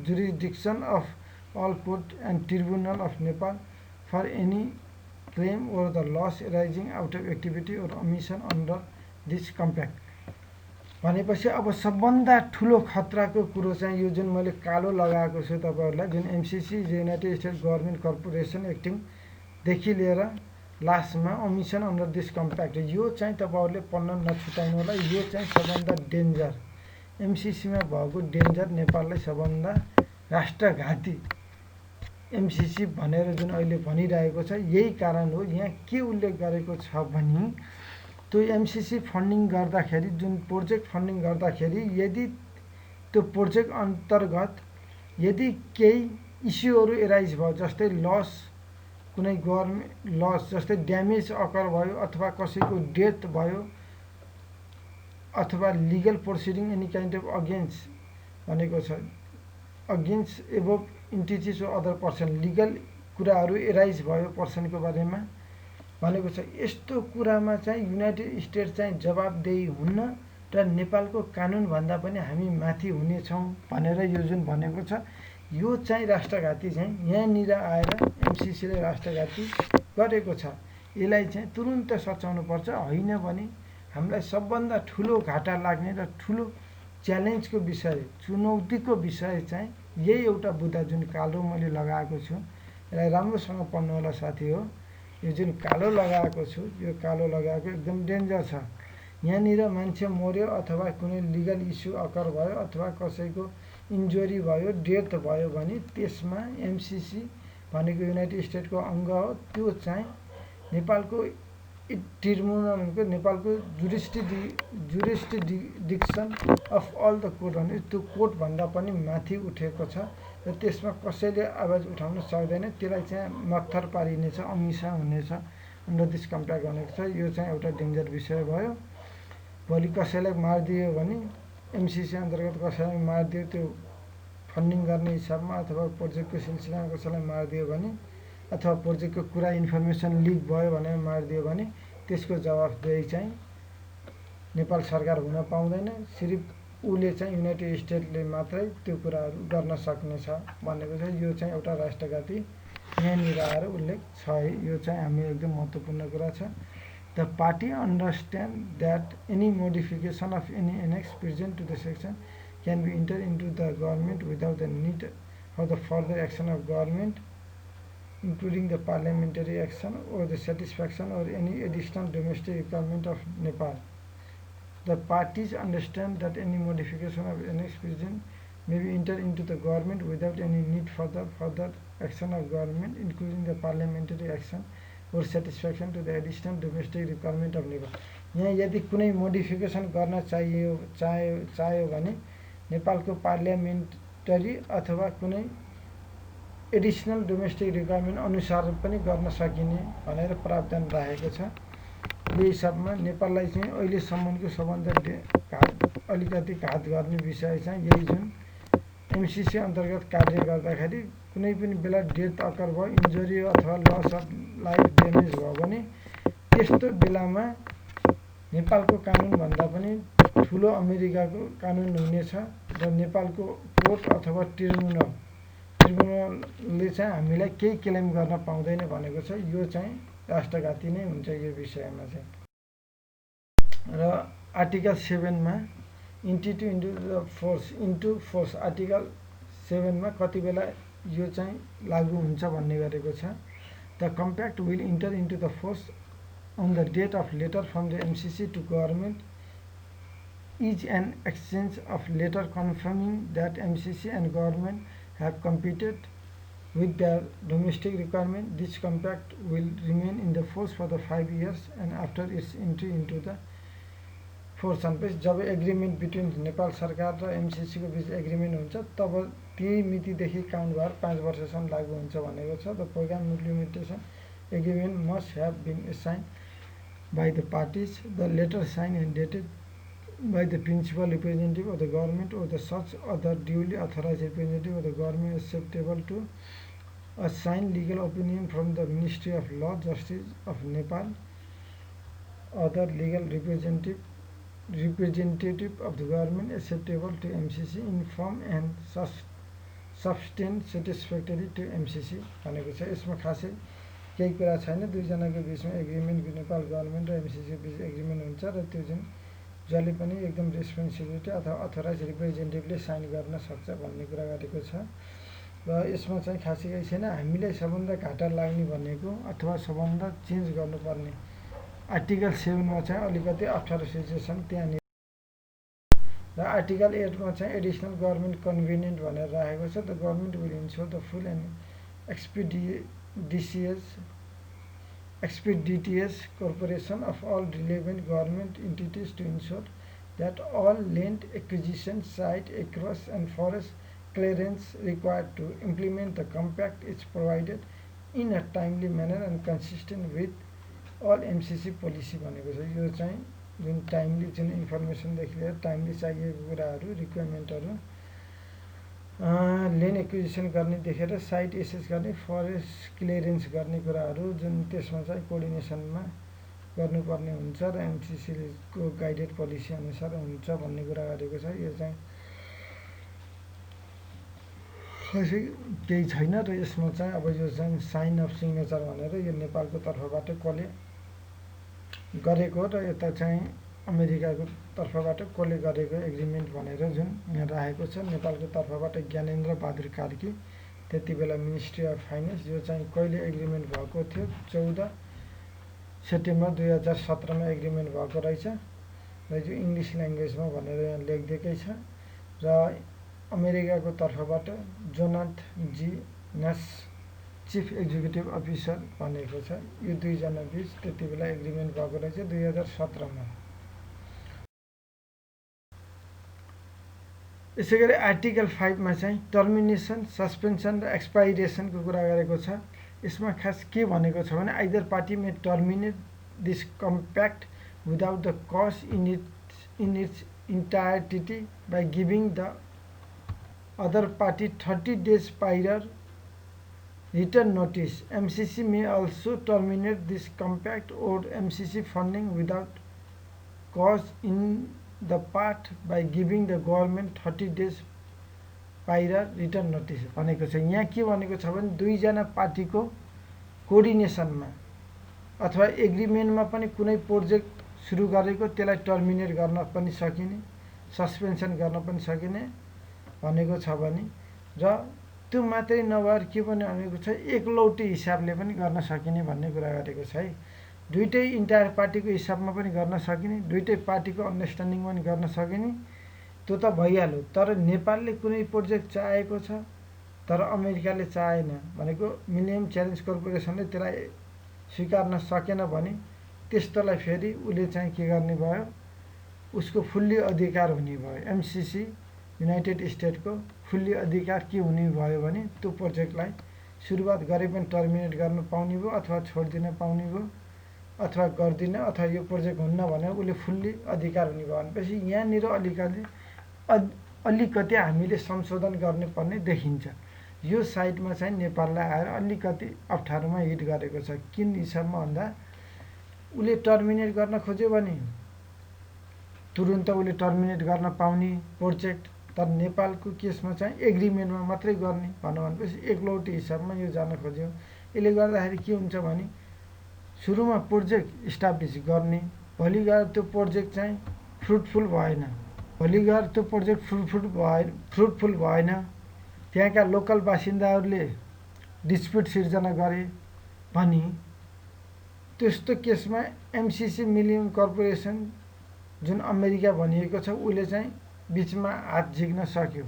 jurisdiction of all court and tribunal of Nepal for any claim or the loss arising out of activity or omission under this compact. भनेपछि अब सबभन्दा ठुलो खतराको कुरो चाहिँ यो जुन मैले कालो लगाएको छु तपाईहरुलाई, जुन MCC United State government corporation acting देखि लिएर लास्टमा ओमिसन अन्डर दिस कम्प्याक्ट, यो चाहिँ तपाईहरुले पढ्न नछुटाउनु होला। यो चाहिँ सबभन्दा डेन्जर, MCC मा भएको डेन्जर, नेपाललाई सबभन्दा राष्ट्रघाती MCC भनेर जुन अहिले भनिरहेको छ, यही कारण हो। यहाँ के उल्लेख गरेको छ भने त्यो MCC फन्डिङ गर्दाखेरि, जुन प्रोजेक्ट फन्डिङ गर्दाखेरि यदि त्यो प्रोजेक्ट अन्तर्गत यदि केही इस्युहरू एराइज भयो, जस्तै लस, कुनै गभर्नमेन्ट लस जस्तै ड्यामेज अकर भयो अथवा कसैको डेथ भयो अथवा legal proceeding any kind of against भनेको छ, अगेन्स्ट एबभ इन्टिटिज वा अदर पर्सन लिगल कुराहरू एराइज भयो पर्सनको बारेमा भनेको छ। यस्तो कुरामा चाहिँ युनाइटेड स्टेट्स चाहिँ जवाबदेही हुन्न र नेपालको कानुनभन्दा पनि हामी माथि हुनेछौँ भनेर यो जुन भनेको छ यो चाहिँ राष्ट्रघाती चाहिँ यहाँनिर आएर एमसिसीले राष्ट्रघाती गरेको छ। यसलाई चाहिँ तुरुन्त सच्याउनुपर्छ, होइन भने हामीलाई सबभन्दा ठुलो घाटा लाग्ने र ठुलो च्यालेन्जको विषय, चुनौतीको विषय चाहिँ यही एउटा बुँदा जुन कालो मैले लगाएको छु, यसलाई राम्रोसँग पढ्नु होला साथी हो। यो जुन कालो लगाएको छु यो कालो लगाएको एकदम डेन्जर छ। यहाँनिर मान्छे मर्यो अथवा कुनै लिगल इस्यु अकर भयो अथवा कसैको इन्जुरी भयो, डेथ भयो भने त्यसमा एमसिसी भनेको युनाइटेड स्टेटको अङ्ग हो। त्यो चाहिँ नेपालको ट्रिब्युनलको नेपालको जुरिस्डिक्सन अफ अल द कोर्ट भने त्यो कोर्टभन्दा पनि माथि उठेको छ र त्यसमा कसैले आवाज उठाउन सक्दैन। त्यसलाई चाहिँ मत्थर पारिनेछ, अमिसा हुनेछ अन्डर दिस कम्प्याक्ट भनेको छ। यो चाहिँ एउटा डेन्जर विषय भयो। भोलि कसैलाई मारिदियो भने एमसिसी अन्तर्गत कसैलाई मारिदियो त्यो फन्डिङ गर्ने हिसाबमा अथवा प्रोजेक्टको सिलसिलामा कसैलाई मारिदियो भने अथवा प्रोजेक्टको कुरा इन्फर्मेसन लिक भयो भनेर मारिदियो भने त्यसको जवाफदेही चाहिँ नेपाल सरकार हुन पाउँदैन। सिर्फ उसले चाहिँ युनाइटेड स्टेटले मात्रै त्यो कुराहरू गर्न सक्नेछ भनेको छ। यो चाहिँ एउटा राष्ट्रघाती यहाँनिर आएर उल्लेख छ है। यो चाहिँ हामी एकदम महत्त्वपूर्ण कुरा छ। The party understand that any modification of any annex present to the section can be entered into the government without the need for the further action of government, including the parliamentary action or the satisfaction or any additional domestic requirement of Nepal. The parties understand that any modification of annex provision may be entered into the government without any need for the further action of government, including the parliamentary action or satisfaction to the additional domestic requirement of Nepal. यहाँ यदि कुनै modification गर्न चाहियो भने नेपालको parliamentary अथवा कुनै additional domestic requirement अनुसार पनि गर्न सकिने भनेर प्रावधान राखेको छ। यो हिसाबमा नेपाललाई चाहिँ अहिलेसम्मको सबभन्दा अलिकति घात गर्ने विषय चाहिँ यही जुन एमसिसी अन्तर्गत कार्य गर्दाखेरि कुनै पनि बेला डेथ अकर भयो, इन्जुरी अथवा लस अफ लाइफ ड्यामेज भयो भने त्यस्तो बेलामा नेपालको कानुनभन्दा पनि ठुलो अमेरिकाको कानुन हुनेछ र नेपालको कोर्ट अथवा ट्रिब्युनलले चाहिँ हामीलाई केही क्लेम गर्न पाउँदैन भनेको छ। यो चाहिँ राष्ट्रघाती नै हुन्छ यो विषयमा चाहिँ। र आर्टिकल 7 मा इन्टु फोर्स आर्टिकल 7 मा कति बेला यो चाहिँ लागू हुन्छ भन्ने गरेको छ। The compact will enter into the force on the date of letter from the MCC to government is an exchange of letter confirming that MCC and government have complied with their domestic requirement. This compact will remain in the force for the 5 years and after its entry into the force and place. जब agreement between Nepal सरकार र MCC को बीच agreement हुन्छ तब त्यही मितिदेखि count भएर 5 वर्षसम्म लागू हुन्छ भनेको छ। The programme implementation agreement must have been signed by the parties, the letter signed and dated by the principal representative of the government or the such other duly authorized representative of the government acceptable to a signed legal opinion from the Ministry of Law, Justice of Nepal, other legal representative of the government acceptable to MCC in form and substance satisfactory to MCC भनेको छ। यसमा खासै केही कुरा छैन। दुईजनाको बिचमा agreement Nepal government र एमसिसीको बिच एग्रिमेन्ट हुन्छ र त्यो जुन जसले पनि एकदम रेस्पोन्सिबिलिटी अथवा अथोराइज रिप्रेजेन्टेटिभले साइन गर्न सक्छ भन्ने कुरा गरेको छ। र यसमा चाहिँ खासै केही छैन। हामीलाई सबभन्दा घाटा लाग्ने भनेको अथवा सबभन्दा चेन्ज गर्नुपर्ने आर्टिकल 7 मा चाहिँ अलिकति अप्ठ्यारो सिचुएसन त्यहाँनिर र आर्टिकल 8 मा चाहिँ एडिसनल गभर्मेन्ट कन्भिनियन्ट भनेर राखेको छ। The government will ensure the full and expeditious cooperation of all relevant government entities to ensure that all land acquisition, site across and forest clearance required to implement the compact is provided in a timely manner and consistent with all MCC policy भनेको छ। यो चाहिँ जुन timely जुन इन्फर्मेसनदेखि लिएर timely चाहिएको कुराहरू रिक्वायरमेन्टहरू land acquisition गर्ने देखेर साइट एसेस गर्ने, फरेस्ट क्लियरेन्स गर्ने कुराहरू जुन त्यसमा चाहिँ कोअर्डिनेसनमा गर्नुपर्ने हुन्छ र एमसिसीको गाइडेड पोलिसी अनुसार हुन्छ भन्ने कुरा गरेको छ। यो चाहिँ खै केही छैन र यसमा चाहिँ अब यो चाहिँ साइन अफ सिग्नेचर भनेर यो नेपालको तर्फबाट कसले गरेको र यता चाहिँ अमेरिकाको तर्फबाट कसले गरेको एग्रिमेन्ट भनेर जुन यहाँ राखेको छ। नेपालको तर्फबाट ज्ञानेन्द्र बहादुर कार्की, त्यति बेला मिनिस्ट्री अफ फाइनेन्स। यो चाहिँ कहिले एग्रिमेन्ट भएको थियो? 14 सेप्टेम्बर 2017 मा एग्रिमेन्ट भएको रहेछ र यो इङ्ग्लिस ल्याङ्ग्वेजमा भनेर यहाँ लेखिदिएकै छ। र अमेरिकाको तर्फबाट जोनाथ जी नस चिफ एक्जिक्युटिभ अफिसर भनेको छ। यो दुईजना बिच त्यति बेला एग्रिमेन्ट भएको रहेछ 2017 मा। यसै गरी आर्टिकल 5 मा चाहिँ टर्मिनेसन, सस्पेन्सन र एक्सपाइरेसनको कुरा गरेको छ। यसमा खास के भनेको छ भने either party may terminate this compact without the cause in its इन्टायरिटी by giving the other party 30 days prior written notice. MCC may also terminate this compact or MCC funding without cause in the part by giving the government 30 days prior written notice भनेको छ। यहाँ के भनेको छ भने दुईजना पार्टीको कोअर्डिनेसनमा अथवा एग्रिमेन्टमा पनि कुनै प्रोजेक्ट सुरु गरेको त्यसलाई टर्मिनेट गर्न पनि सकिने, सस्पेन्सन गर्न पनि सकिने भनेको छ भने र त्यो मात्रै नभएर के पनि भनेको छ एकलौटी हिसाबले पनि गर्न सकिने भन्ने कुरा गरेको छ है। दुईटै इन्टायर पार्टीको हिसाबमा पनि गर्न सकिने, दुईटै पार्टीको अन्डरस्ट्यान्डिङमा पनि गर्न सकिने, त्यो त भइहाल्यो। तर नेपालले कुनै प्रोजेक्ट चाहेको छ तर अमेरिकाले चाहेन भनेको मिलेनियम च्यालेन्ज कर्पोरेसनले त्यसलाई स्वीकार्न सकेन भने त्यस्तोलाई फेरि उसले चाहिँ के गर्ने भयो, उसको फुल्ली अधिकार हुने भयो। एमसिसी युनाइटेड स्टेटको फुल्ली अधिकार के हुने भयो भने त्यो प्रोजेक्टलाई सुरुवात गरे पनि टर्मिनेट गर्न पाउने भयो अथवा छोडिदिन पाउने भयो अथवा गर्दिन अथवा यो प्रोजेक्ट हुन्न भने उसले फुल्ली अधिकार हुने भयो। भनेपछि यहाँनिर अलिकति हामीले संशोधन गर्नुपर्ने देखिन्छ। यो साइडमा चाहिँ नेपाललाई आएर अलिकति अप्ठ्यारोमा हिट गरेको छ। किन हिसाबमा भन्दा उसले टर्मिनेट गर्न खोज्यो भने तुरुन्त उसले टर्मिनेट गर्न पाउने प्रोजेक्ट, तर नेपालको केसमा चाहिँ एग्रिमेन्टमा मात्रै गर्ने भनेपछि एकलौटी हिसाबमा यो जान खोज्यो। यसले गर्दाखेरि के हुन्छ भने सुरुमा प्रोजेक्ट इस्टाब्लिस गर्ने, भोलि गएर त्यो प्रोजेक्ट चाहिँ फ्रुटफुल भएन, भोलि गएर त्यो प्रोजेक्ट फ्रुटफुल भएन, त्यहाँका लोकल बासिन्दाहरूले डिस्प्युट सिर्जना गरे भने त्यस्तो केसमा एमसिसी मिलियम कर्पोरेसन जुन अमेरिका भनिएको छ उसले चाहिँ बिचमा हात झिक्न सक्यो।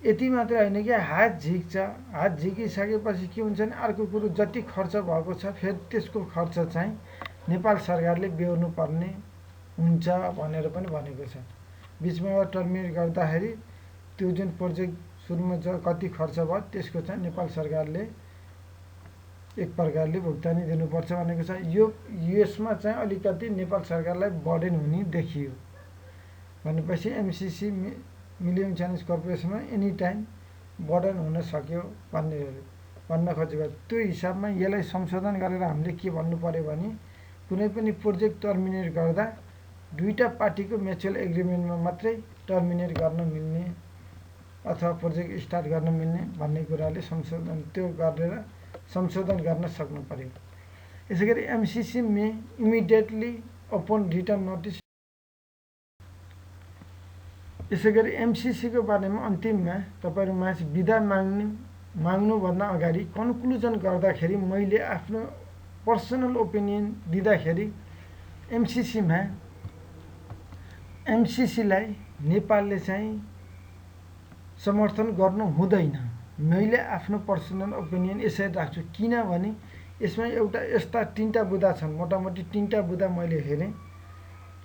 यति मात्रै होइन कि हात झिक्छ, हात झिकिसकेपछि के हुन्छ भने अर्को कुरो जति खर्च भएको छ फेरि त्यसको खर्च चाहिँ नेपाल सरकारले बेहोर्नु पर्ने हुन्छ भनेर पनि भनेको छ। बिचमा टर्मिनेट गर्दाखेरि त्यो जुन प्रोजेक्ट सुरुमा कति खर्च भयो त्यसको चाहिँ नेपाल सरकारले एक प्रकारले भुक्तानी दिनुपर्छ भनेको छ। यो यसमा चाहिँ अलिकति नेपाल सरकारलाई बर्डन हुने देखियो। भनेपछि एमसिसी मिलियम च्यालेन्ज कर्पोरेसनमा एनी टाइम बर्डन हुन सक्यो भन्न खोजेको। त्यो हिसाबमा यसलाई संशोधन गरेर हामीले के भन्नु पर्यो भने कुनै पनि प्रोजेक्ट टर्मिनेट गर्दा दुईटा पार्टीको म्युचुअल एग्रिमेन्टमा मात्रै टर्मिनेट गर्न मिल्ने अथवा प्रोजेक्ट स्टार्ट गर्न मिल्ने भन्ने कुराले संशोधन गर्न सक्नु पर्यो। यसैगरी MCC may immediately upon return notice. यसैगरी एमसिसीको बारेमा अन्तिममा तपाईँहरूमा बिदा माग्नुभन्दा अगाडि कन्क्लुजन गर्दाखेरि मैले आफ्नो पर्सनल ओपिनियन दिँदाखेरि एमसिसीलाई नेपालले चाहिँ समर्थन गर्नु हुँदैन। मैले आफ्नो पर्सनल ओपिनियन यसरी राख्छु किनभने यसमा एउटा यस्ता 3टा बुँदा छन्। मोटामोटी 3टा बुँदा मैले हेरेँ।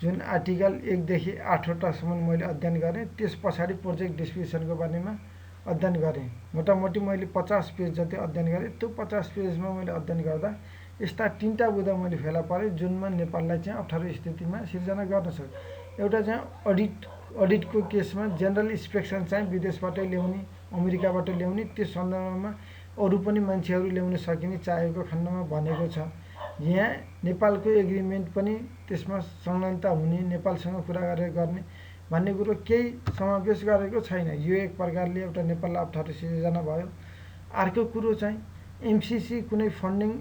जुन आर्टिकल 1 देखि 8 वटासम्म मैले अध्ययन गरेँ। त्यस पछाडि प्रोजेक्ट डिस्क्रिप्सनको बारेमा अध्ययन गरेँ। मोटामोटी मैले 50 पेज जति अध्ययन गरेँ। त्यो 50 पेजमा मैले अध्ययन गर्दा यस्ता 3टा बुँदा मैले फेला परेँ जुनमा नेपाललाई चाहिँ अप्ठ्यारो स्थितिमा सिर्जना गर्न सक्छ। एउटा चाहिँ अडिटको केसमा जेनरल इन्स्पेक्सन चाहिँ विदेशबाटै ल्याउने, अमेरिकाबाट ल्याउने, त्यो सन्दर्भमा अरू पनि मान्छेहरू ल्याउन सकिने चाहेको खण्डमा भनेको छ। यहाँ नेपालको एग्रिमेन्ट पनि त्यसमा संलग्नता हुने, नेपालसँग कुरा गरेर गर्ने भन्ने कुरो केही समावेश गरेको छैन। यो एक प्रकारले एउटा नेपाललाई अप्ठ्यारो सिर्जना भयो। अर्को कुरो चाहिँ एमसिसी कुनै फन्डिङ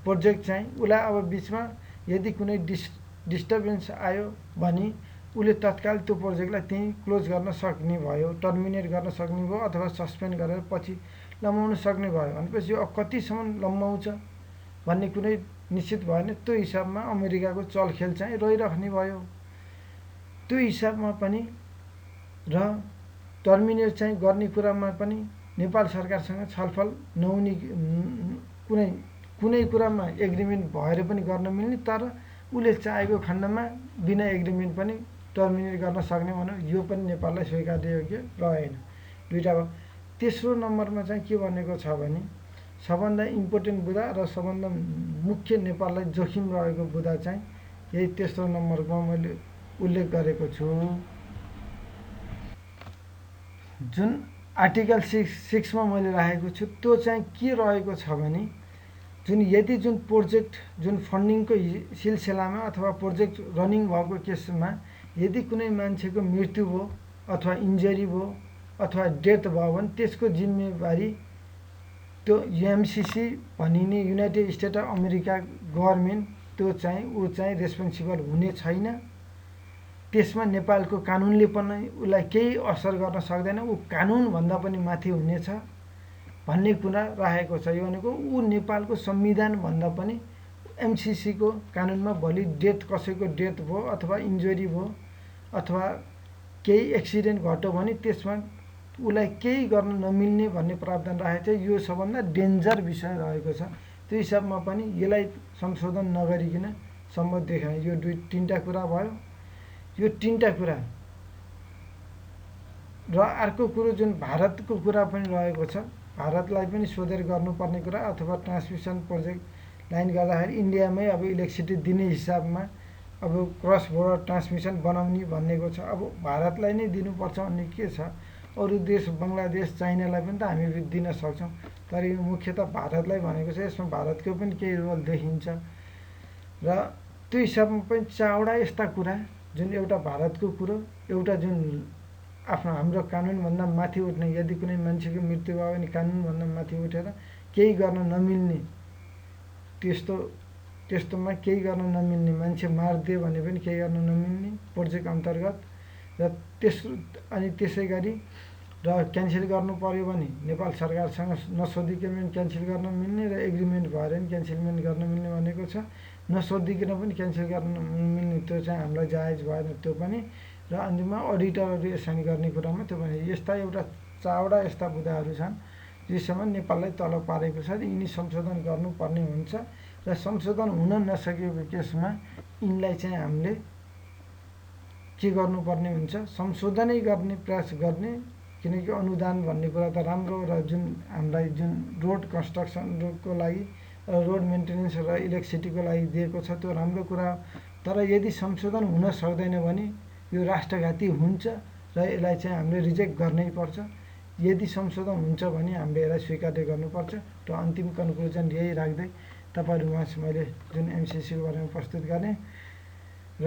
प्रोजेक्ट चाहिँ उसलाई अब बिचमा यदि कुनै डिस्टर्बेन्स आयो भने उसले तत्काल त्यो प्रोजेक्टलाई त्यहीँ क्लोज गर्न सक्ने भयो, टर्मिनेट गर्न सक्ने भयो, अथवा सस्पेन्ड गरेर पछि लम्बाउन सक्ने भयो। भनेपछि यो कतिसम्म लम्बाउँछ भन्ने कुनै निश्चित भएन। त्यो हिसाबमा अमेरिकाको चलखेल चाहिँ रहिराख्ने भयो। त्यो हिसाबमा पनि र टर्मिनेट चाहिँ गर्ने कुरामा पनि नेपाल सरकारसँग छलफल नहुने, कुनै कुरामा एग्रिमेन्ट भएर पनि गर्न मिल्ने, तर उसले चाहेको खण्डमा बिना एग्रिमेन्ट पनि टर्मिनेट गर्न सक्ने भनौँ, यो पनि नेपाललाई स्वीकार्ययोग्य रहेन। दुईवटा भयो। तेस्रो नम्बरमा चाहिँ के भनेको छ भने सबभन्दा इम्पोर्टेन्ट बुदा र सबभन्दा मुख्य नेपाललाई जोखिम रहेको बुदा चाहिँ यही तेस्रो नम्बरमा मैले उल्लेख गरेको छु। जुन आर्टिकल 6 मैले राखेको छु त्यो चाहिँ के रहेको छ भने यदि जुन प्रोजेक्ट जुन फन्डिङको सिलसिलामा अथवा प्रोजेक्ट रनिङ भएको केसमा यदि कुनै मान्छेको मृत्यु भयो अथवा इन्जरी भयो अथवा डेथ भयो भने त्यसको जिम्मेवारी त्यो एमसिसी भनिने United state of America government त्यो चाहिँ ऊ चाहिँ रेस्पोन्सिबल हुने छैन। त्यसमा नेपालको कानुनले पनि उसलाई केही असर गर्न सक्दैन, ऊ कानुनभन्दा पनि माथि हुनेछ भन्ने कुरा राखेको छ। यो भनेको ऊ नेपालको संविधानभन्दा पनि एमसिसीको कानुनमा भोलि डेथ कसैको डेथ भयो अथवा इन्जुरी भयो अथवा केही एक्सिडेन्ट घट्यो भने त्यसमा उसलाई केही गर्न नमिल्ने भन्ने प्रावधान राखेको छ। यो सबभन्दा डेन्जर विषय रहेको छ। त्यो हिसाबमा पनि यसलाई संशोधन नगरिकन सम्भव देखेन। यो तीनटा कुरा भयो। यो तीनटा कुरा र अर्को कुरो जुन भारतको कुरा पनि रहेको छ, भारतलाई पनि सोधेर गर्नुपर्ने कुरा अथवा ट्रान्समिसन प्रोजेक्ट लाइन गर्दाखेरि इन्डियामै अब इलेक्ट्रिसिटी दिने हिसाबमा अब क्रस बोर्डर ट्रान्समिसन बनाउने भनेको छ। अब भारतलाई नै दिनुपर्छ भन्ने के छ, अरू देश बङ्गलादेश चाइनालाई पनि त हामी दिन सक्छौँ, तर यो मुख्यतः भारतलाई भनेको छ। यसमा भारतको पनि केही रोल देखिन्छ र त्यो हिसाबमा पनि चारवटा यस्ता कुरा जुन एउटा भारतको कुरो, एउटा जुन आफ्नो हाम्रो कानुनभन्दा माथि उठ्ने, यदि कुनै मान्छेको मृत्यु भयो भने कानुनभन्दा माथि उठेर केही गर्न नमिल्ने, त्यस्तोमा केही गर्न नमिल्ने, मान्छे मारिदियो भने पनि केही गर्न नमिल्ने प्रोजेक्ट अन्तर्गत र त्यसै गरी र क्यान्सल गर्नु पर्यो भने नेपाल सरकारसँग नसोधिकन क्यान्सल गर्न मिल्ने र एग्रिमेन्ट भएर पनि क्यान्सलमेन्ट गर्न मिल्ने भनेको छ। नसोधिकन पनि क्यान्सल गर्न मिल्ने त्यो चाहिँ हामीलाई जायज भएन त्यो पनि। र अन्तिममा अडिटरहरू एसाइन गर्ने कुरामा त्यो पनि यस्ता एउटा चारवटा यस्ता बुदाहरू छन् जसमा नेपाललाई तल पारेको छ। यिनी संशोधन गर्नुपर्ने हुन्छ र संशोधन हुन नसकेको केसमा यिनलाई चाहिँ हामीले के गर्नुपर्ने हुन्छ, संशोधनै गर्ने प्रयास गर्ने। किनकि अनुदान भन्ने कुरा त राम्रो र जुन हामीलाई जुन रोड कन्स्ट्रक्सनको लागि रोड मेन्टेनेन्स र इलेक्ट्रिसिटीको लागि दिएको छ त्यो राम्रो कुरा, तर यदि संशोधन हुन सक्दैन भने यो राष्ट्रघाती हुन्छ र यसलाई चाहिँ हामीले रिजेक्ट गर्नै पर्छ। यदि संशोधन हुन्छ भने हामीले यसलाई स्वीकार्य गर्नुपर्छ। र अन्तिम कन्क्लुजन यही राख्दै तपाईँहरूमा मैले जुन एमसिसीको बारेमा प्रस्तुत गरेँ र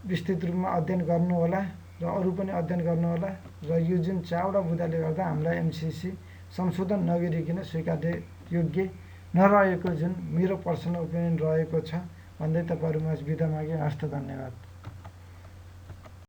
विस्तृत रूपमा अध्ययन गर्नुहोला र अरू पनि अध्ययन गर्नुहोला र यो जुन चारवटा बुदाले गर्दा हामीलाई एमसिसी संशोधन नगरिकन स्वीकार्य योग्य नरहेको जुन मेरो पर्सनल ओपिनियन रहेको छ भन्दै तपाईँहरूमा बिदा मागे। हस्त, धन्यवाद।